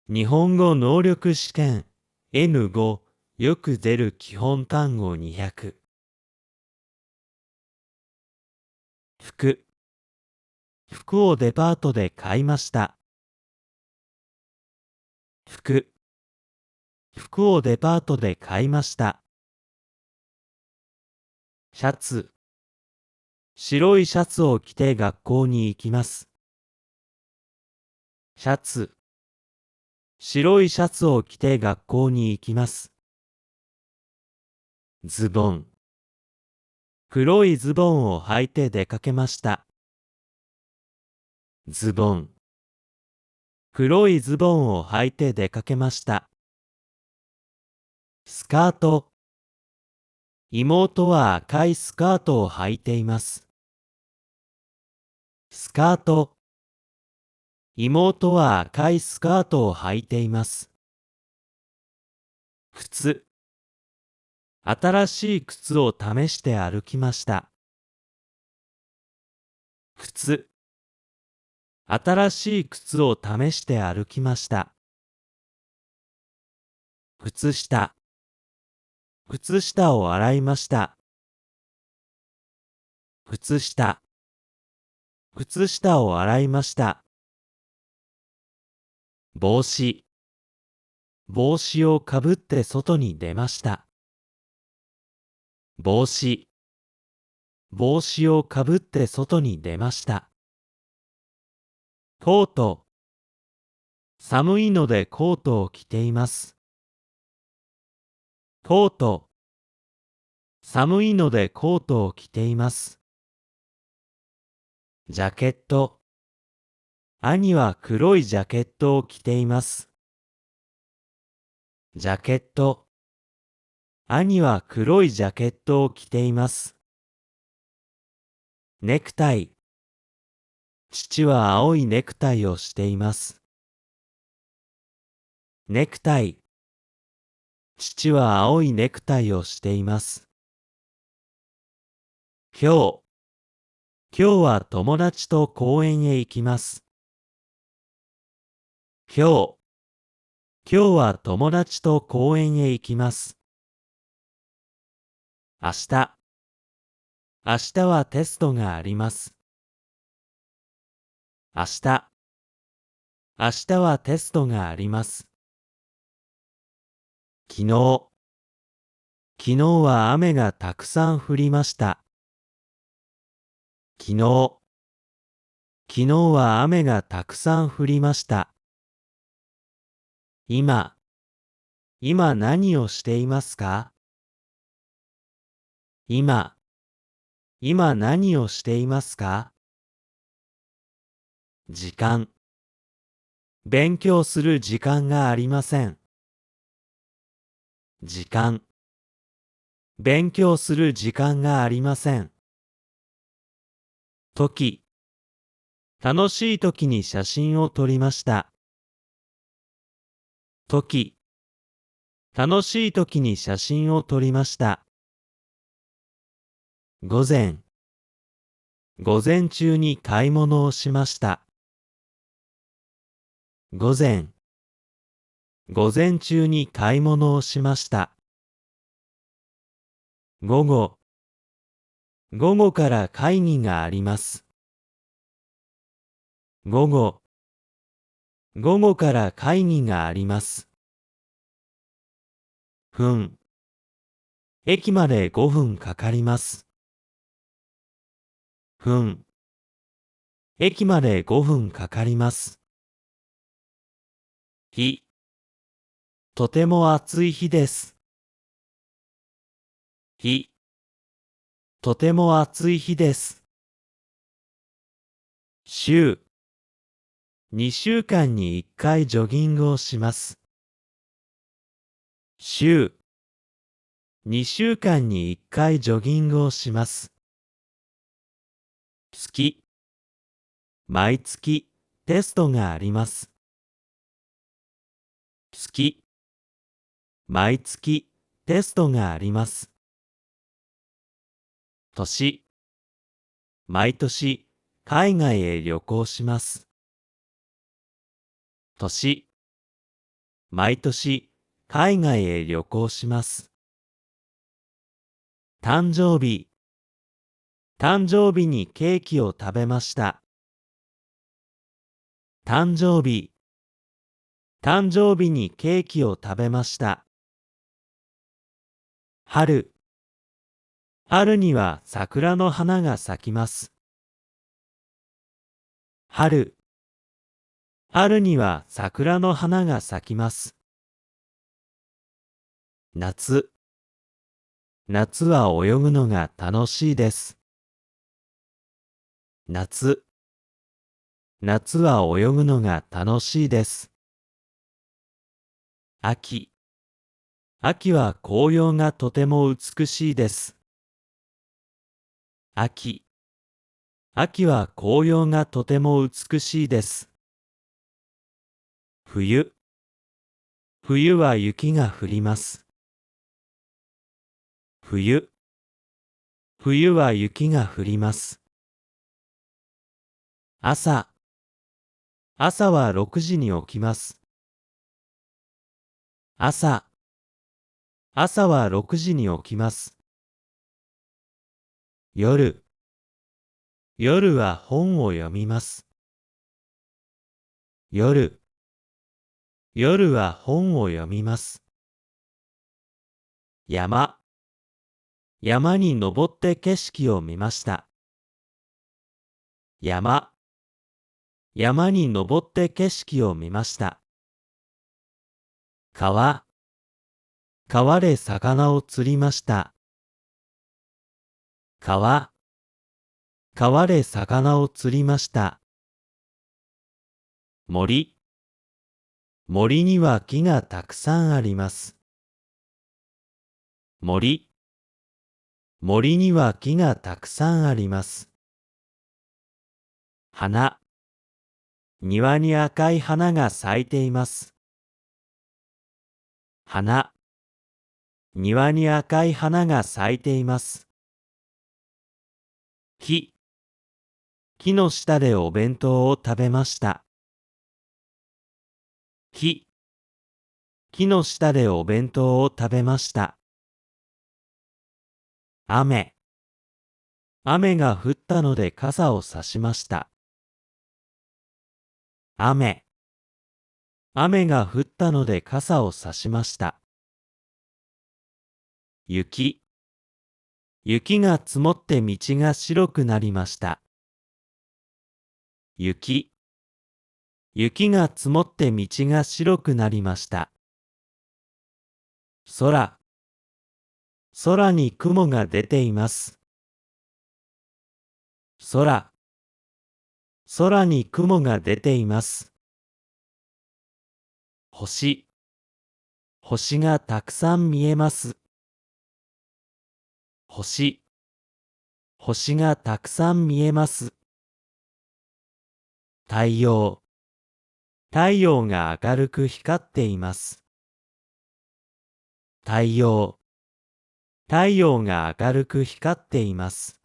日本語能力試験 N5 よく出る基本単語200。服をデパートで買いました。服をデパートで買いました。シャツ白いシャツを着て学校に行きます。シャツ白いシャツを着て学校に行きます。ズボン黒いズボンを履いて出かけました。ズボン黒いズボンを履いて出かけました。スカート妹は赤いスカートを履いています。スカート妹は赤いスカートを履いています。靴新しい靴を試して歩きました。靴新しい靴を試して歩きました。靴下を洗いました。靴下を洗いました。帽子をかぶって外に出ました。帽子をかぶって外に出ました。コート寒いのでコートを着ています。コート寒いのでコートを着ています。ジャケット兄は黒いジャケットを着ています。ジャケット兄は黒いジャケットを着ています。ネクタイ父は青いネクタイをしています。ネクタイ父は青いネクタイをしています。今日は友達と公園へ行きます。今日は友達と公園へ行きます。明日はテストがあります。明日はテストがあります。昨日は雨がたくさん降りました。昨日は雨がたくさん降りました。今何をしていますか？今何をしていますか？時間勉強する時間がありません。時間勉強する時間がありません。時楽しい時に写真を撮りました。時楽しい時に写真を撮りました。午前中に買い物をしました。午前中に買い物をしました。午後から会議があります。午後から会議があります。分駅まで5分かかります。分駅まで5分かかります。日とても暑い日です。日とても暑い日です。週2週間に1回ジョギングをします。週2週間に1回ジョギングをします。月毎月テストがあります。月毎月テストがあります。年毎年海外へ旅行します。年毎年、海外へ旅行します。誕生日。誕生日にケーキを食べました。誕生日。誕生日にケーキを食べました。春。春には桜の花が咲きます。春。春には桜の花が咲きます。夏。夏は泳ぐのが楽しいです。夏。夏は泳ぐのが楽しいです。秋。秋は紅葉がとても美しいです。秋。秋は紅葉がとても美しいです。冬。冬は雪が降ります。冬。冬は雪が降ります。朝。朝は6時に起きます。朝。朝は6時に起きます。夜。夜は本を読みます。夜。夜は本を読みます。山。山に登って景色を見ました。山。山に登って景色を見ました。川。川で魚を釣りました。川。川で魚を釣りました。森。森には木がたくさんあります。森。森には木がたくさんあります。花。庭に赤い花が咲いています。花。庭に赤い花が咲いています。木。木の下でお弁当を食べました。木。木の下でお弁当を食べました。雨。雨が降ったので傘を差しました。雨。雨が降ったので傘を差しました。雪。雪が積もって道が白くなりました。雪。雪が積もって道が白くなりました。空。空に雲が出ています。空。空に雲が出ています。星。星がたくさん見えます。星。星がたくさん見えます。太陽。太陽が明るく光っています。太陽。太陽が明るく光っています。